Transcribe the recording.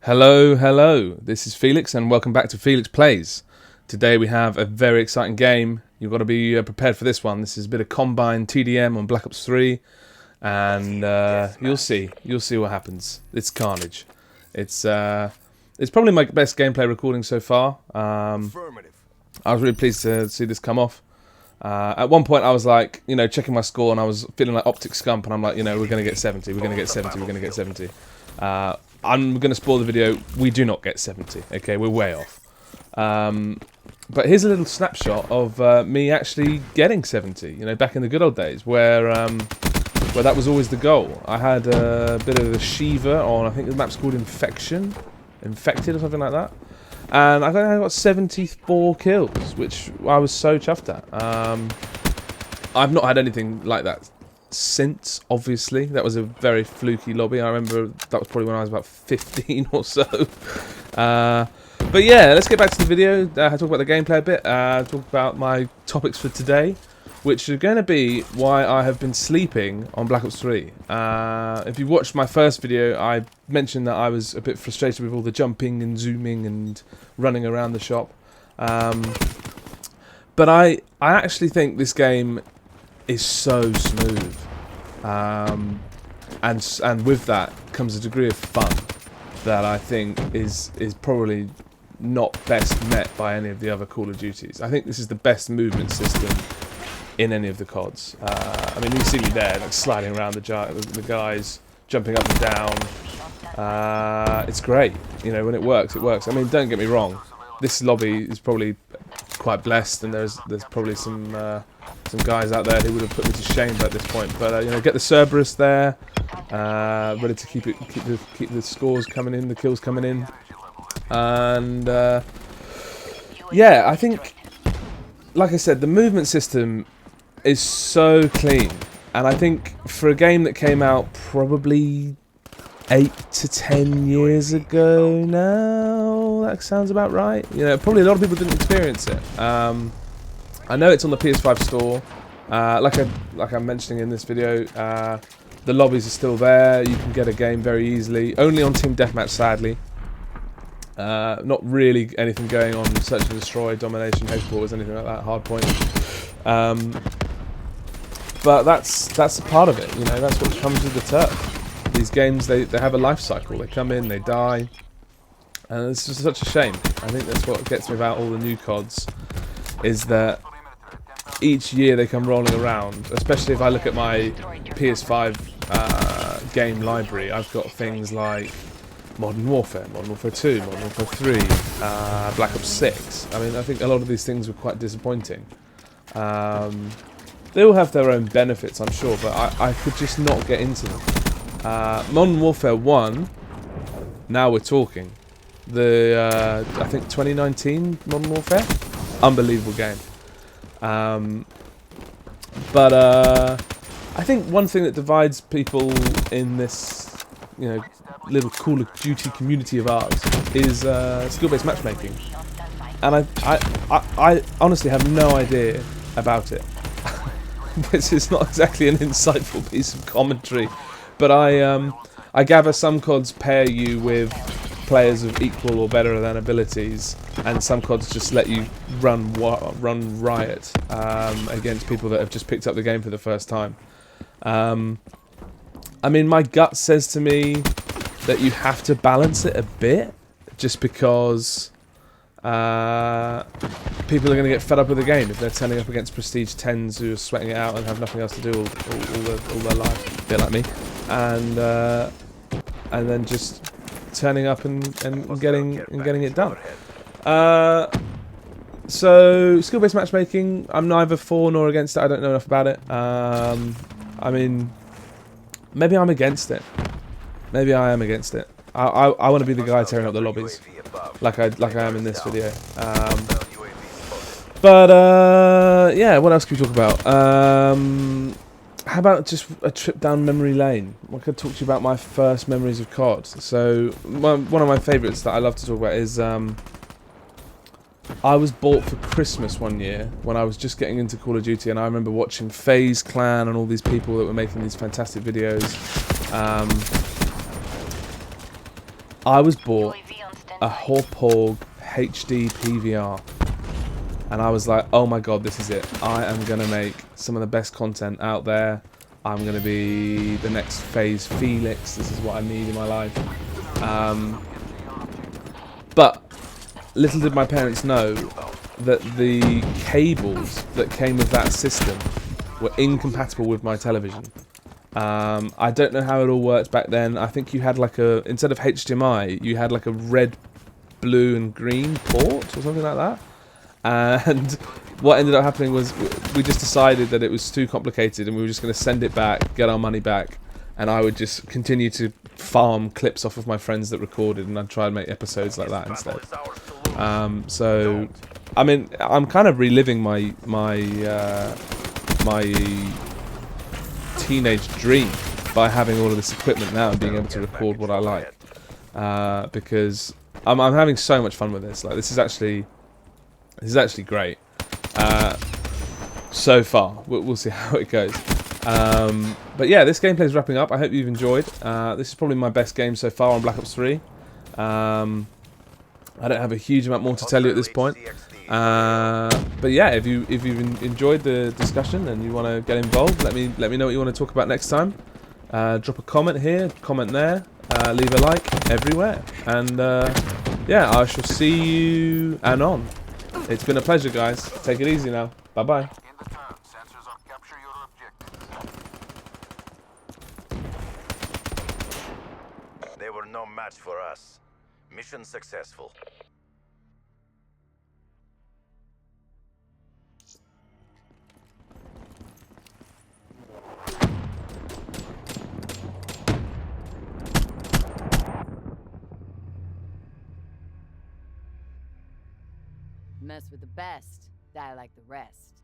Hello, hello. This is Felix, and welcome back to Felix Plays. Today we have a very exciting game. You've got to be prepared for this one. This is a bit of Combine TDM on Black Ops 3, and you'll see what happens. It's carnage. It's probably my best gameplay recording so far. I was really pleased to see this come off. At one point I was like, checking my score, and I was feeling like Optic Scump, and I'm like, we're going to get 70, we're going to get 70, we're going to get 70. I'm going to spoil the video. We do not get 70. Okay, we're way off. But here's a little snapshot of me actually getting 70. Back in the good old days where that was always the goal. I had a bit of a Shiva on, I think the map's called Infected or something like that. And I think I got 74 kills, which I was so chuffed at. I've not had anything like that since, obviously. That was a very fluky lobby. I remember that was probably when I was about 15 or so. But yeah, let's get back to the video. Talk about the gameplay a bit. Talk about my topics for today, which are going to be why I have been sleeping on Black Ops 3. If you watched my first video, I mentioned that I was a bit frustrated with all the jumping and zooming and running around the shop. But I actually think this game is so smooth, and with that comes a degree of fun that I think is probably not best met by any of the other Call of Duties. I think this is the best movement system in any of the CODs. I mean, you see me there, like sliding around the guys, jumping up and down. It's great, when it works, it works. I mean, don't get me wrong, this lobby is probably quite blessed, and there's probably some guys out there who would have put me to shame at this point. But get the Cerberus there, ready to keep the scores coming in, the kills coming in, and yeah, I think, like I said, the movement system is so clean, and I think for a game that came out probably 8 to 10 years ago now, that sounds about right. Probably a lot of people didn't experience it. I know it's on the PS5 store. Like I'm mentioning in this video, the lobbies are still there. You can get a game very easily. Only on Team Deathmatch, sadly. Not really anything going on Search and Destroy, Domination, Headquarters, anything like that. Hardpoint. But that's a part of it. That's what comes with the turf. These games, they have a life cycle. They come in, they die, and it's just such a shame. I think that's what gets me about all the new CODs, is that each year they come rolling around, especially if I look at my PS5 game library. I've got things like Modern Warfare, Modern Warfare 2, Modern Warfare 3, Black Ops 6. I mean, I think a lot of these things were quite disappointing. They all have their own benefits, I'm sure, but I could just not get into them. Modern Warfare 1, now we're talking. I think 2019 Modern Warfare, unbelievable game. But I think one thing that divides people in this, little Call of Duty community of ours is skill-based matchmaking, and I honestly have no idea about it. Which is not exactly an insightful piece of commentary, but I gather some CODs pair you with players of equal or better than abilities, and some CODs just let you run riot against people that have just picked up the game for the first time. I mean, my gut says to me that you have to balance it a bit, just because people are going to get fed up with the game if they're turning up against Prestige 10s who are sweating it out and have nothing else to do all their life, a bit like me, and then just turning up and getting it done. So skill-based matchmaking, I'm neither for nor against it. I don't know enough about it. I mean, maybe I'm against it. Maybe I am against it. I want to be the guy tearing up the lobbies, like I am in this video. But yeah, what else can we talk about? How about just a trip down memory lane? I could talk to you about my first memories of COD. So one of my favourites that I love to talk about is I was bought for Christmas one year when I was just getting into Call of Duty, and I remember watching FaZe Clan and all these people that were making these fantastic videos. I was bought a Hauppauge HD PVR. And I was like, oh my god, this is it. I am going to make some of the best content out there. I'm going to be the next FaZe Felix. This is what I need in my life. But little did my parents know that the cables that came with that system were incompatible with my television. I don't know how it all worked back then. I think you had like a, instead of HDMI, you had like a red, blue and green port or something like that. And what ended up happening was we just decided that it was too complicated and we were just going to send it back, get our money back, and I would just continue to farm clips off of my friends that recorded, and I'd try and make episodes like that instead. So, I mean, I'm kind of reliving my teenage dream by having all of this equipment now and being able to record what I like, because I'm having so much fun with this. Like, this is actually great. So far, we'll see how it goes. But yeah, this gameplay is wrapping up. I hope you've enjoyed. This is probably my best game so far on Black Ops 3. I don't have a huge amount more to tell you at this point. But yeah, if you've enjoyed the discussion and you want to get involved, let me know what you want to talk about next time. Drop a comment here, comment there, leave a like everywhere, and yeah, I shall see you anon. It's been a pleasure, guys. Take it easy now. Bye bye. They were no match for us. Mission successful. Mess with the best, die like the rest.